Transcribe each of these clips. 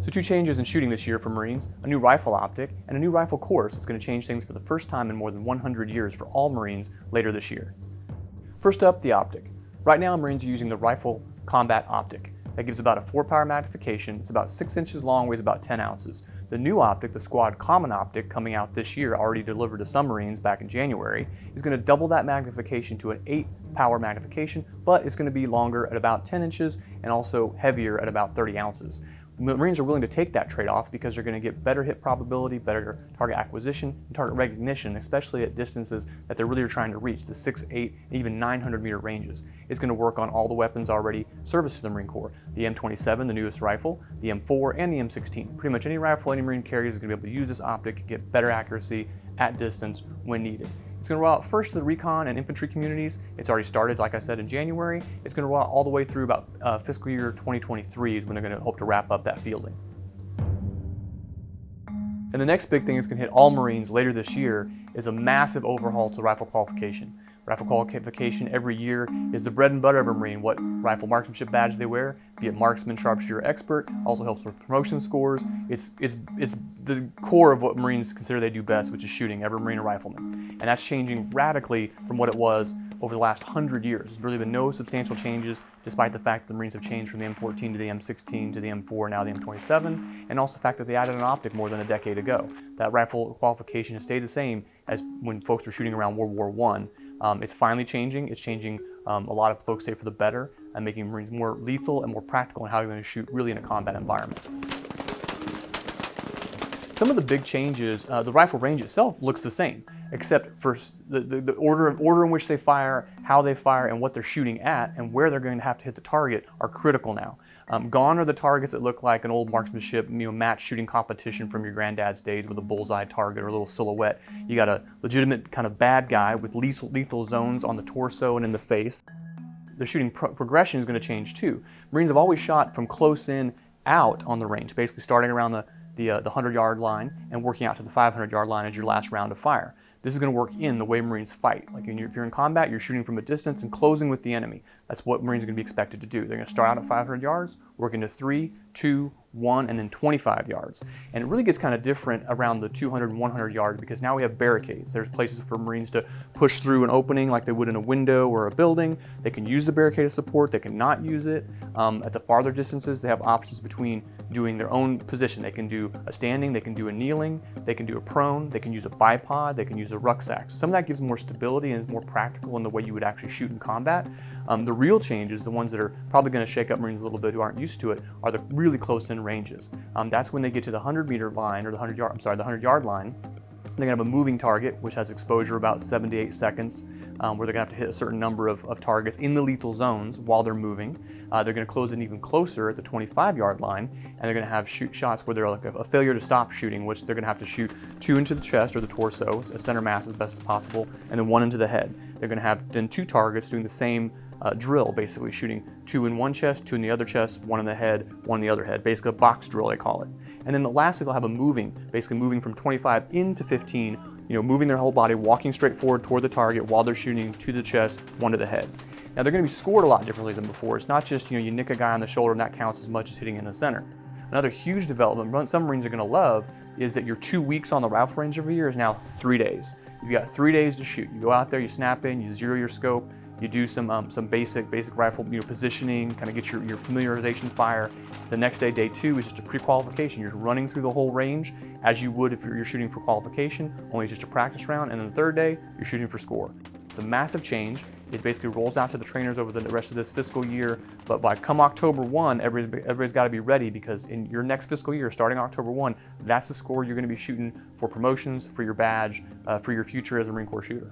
So 2 changes in shooting this year for Marines: a new rifle optic and a new rifle course that's going to change things for the first time in more than 100 years for all Marines later this year. First up, the optic. Right now, Marines are using the rifle combat optic. That gives about a 4-power magnification. It's about 6 inches long, weighs about 10 ounces. The new optic, the Squad Common Optic, coming out this year, already delivered to some Marines back in January, is going to double that magnification to an 8-power magnification, but it's going to be longer at about 10 inches and also heavier at about 30 ounces. Marines are willing to take that trade-off because they're going to get better hit probability, better target acquisition, and target recognition, especially at distances that they're really trying to reach, the 6, 8, and even 900-meter ranges. It's going to work on all the weapons already serviced to the Marine Corps: the M27, the newest rifle, the M4, and the M16. Pretty much any rifle any Marine carries is going to be able to use this optic and get better accuracy at distance when needed. It's going to roll out first to the recon and infantry communities. It's already started, like I said, in January. It's going to roll out all the way through about fiscal year 2023 is when they're going to hope to wrap up that fielding. And the next big thing that's going to hit all Marines later this year is a massive overhaul to rifle qualification. Rifle qualification every year is the bread and butter of a Marine. What rifle marksmanship badge they wear, be it marksman, sharpshooter, expert, also helps with promotion scores. It's the core of what Marines consider they do best, which is shooting, every Marine a rifleman. And that's changing radically from what it was over the last 100 years. There's really been no substantial changes, despite the fact that the Marines have changed from the M14 to the M16 to the M4, now the M27, and also the fact that they added an optic more than a decade ago. That rifle qualification has stayed the same as when folks were shooting around World War I. It's finally changing. It's changing, a lot of folks say, for the better, and making Marines more lethal and more practical in how they're going to shoot really in a combat environment. Some of the big changes, the rifle range itself looks the same, except for the order in which they fire, how they fire, and what they're shooting at, and where they're going to have to hit the target are critical now. Gone are the targets that look like an old marksmanship, match shooting competition from your granddad's days with a bullseye target or a little silhouette. You got a legitimate kind of bad guy with lethal zones on the torso and in the face. The shooting progression is going to change too. Marines have always shot from close in out on the range, basically starting around the 100-yard line and working out to the 500-yard line as your last round of fire. This is going to work in the way Marines fight. Like if you're in combat, you're shooting from a distance and closing with the enemy. That's what Marines are going to be expected to do. They're going to start out at 500 yards, work into 3, 2, 1, and then 25 yards. And it really gets kind of different around the 200 and 100 yards because now we have barricades. There's places for Marines to push through an opening like they would in a window or a building. They can use the barricade as support. They can not use it. At the farther distances, they have options between doing their own position. They can do a standing, they can do a kneeling, they can do a prone, they can use a bipod, they can use a rucksack. So some of that gives more stability and is more practical in the way you would actually shoot in combat. The real changes, the ones that are probably going to shake up Marines a little bit who aren't used to it, are the really close-in ranges. That's when they get to the 100-meter line, or the 100-yard line. They're going to have a moving target, which has exposure about 7 to 8 seconds, where they're going to have to hit a certain number of targets in the lethal zones while they're moving. They're going to close in even closer at the 25-yard line, and they're going to have shots where they're like a failure to stop shooting, which they're going to have to shoot 2 into the chest or the torso, a center mass as best as possible, and then 1 into the head. They're going to have then 2 targets doing the same drill, basically shooting 2 in one chest, 2 in the other chest, 1 in the head, 1 in the other head, basically a box drill they call it. And then lastly they'll have a basically moving from 25 into 15, moving their whole body, walking straight forward toward the target while they're shooting 2 to the chest, 1 to the head. Now they're going to be scored a lot differently than before. It's not just you nick a guy on the shoulder and that counts as much as hitting in the center. Another huge development some Marines are going to love is that your 2 weeks on the rifle range every year is now 3 days. You've got 3 days to shoot. You go out there, you snap in, you zero your scope, you do some basic rifle positioning, kind of get your familiarization fire. The next day, day 2, is just a pre-qualification. You're running through the whole range as you would if you're shooting for qualification, only just a practice round. And then the 3rd day, you're shooting for score. It's a massive change. It basically rolls out to the trainers over the rest of this fiscal year. But by come October 1, everybody's got to be ready, because in your next fiscal year, starting October 1, that's the score you're going to be shooting for promotions, for your badge, for your future as a Marine Corps shooter.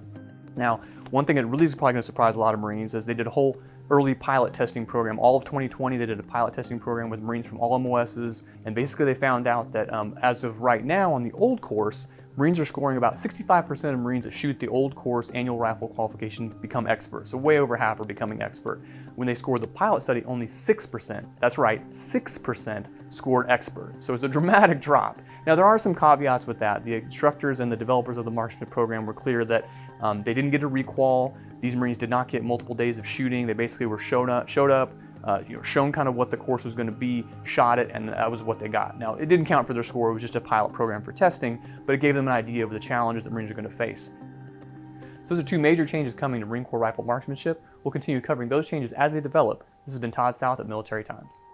Now, one thing that really is probably going to surprise a lot of Marines is they did a whole early pilot testing program. All of 2020, they did a pilot testing program with Marines from all MOSs, and basically they found out that as of right now on the old course, Marines are scoring about 65% of Marines that shoot the old course annual rifle qualification become experts. So way over half are becoming expert. When they scored the pilot study, only 6%, that's right, 6% scored expert. So it's a dramatic drop. Now there are some caveats with that. The instructors and the developers of the marksmanship program were clear that they didn't get a requal. These Marines did not get multiple days of shooting. They basically were showed up, shown kind of what the course was going to be, shot it, and that was what they got. Now, it didn't count for their score. It was just a pilot program for testing, but it gave them an idea of the challenges that Marines are going to face. So those are two major changes coming to Marine Corps rifle marksmanship. We'll continue covering those changes as they develop. This has been Todd South at Military Times.